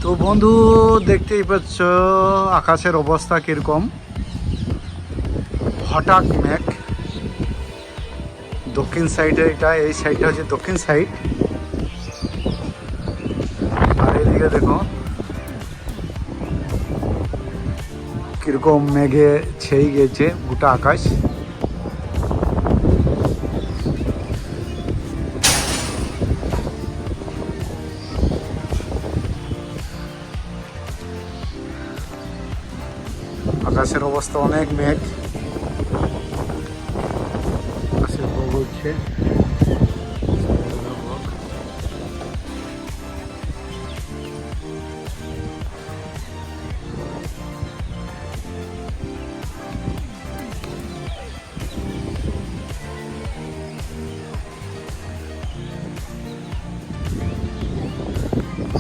তো বন্ধু, দেখতেই পাচ্ছ আকাশের অবস্থা কিরকম। হঠাৎ মেঘ। দক্ষিণ সাইডে এটা, এই সাইডটা হচ্ছে দক্ষিণ সাইড। আর এইদিকে দেখো কিরকম মেঘে ছেয়ে গেছে গোটা আকাশ। আকাশের অবস্থা অনেক মেঘ, আকাশের বগ হচ্ছে।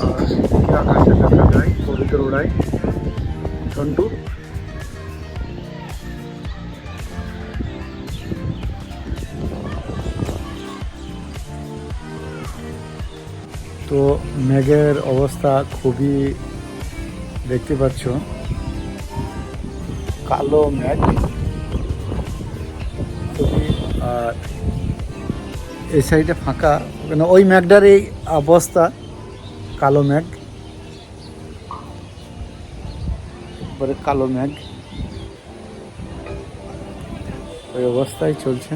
আর আকাশে দেখা যায় কবিতার ওড়ায় ঝন্টু। তো মেঘের অবস্থা খুবই, দেখতে পাচ্ছ কালো মেঘ খুবই। আর এই সাইডে ফাঁকা, মানে ওই মেঘটার এই অবস্থা কালো মেঘ, একবারে কালো মেঘ, ওই অবস্থায় চলছে।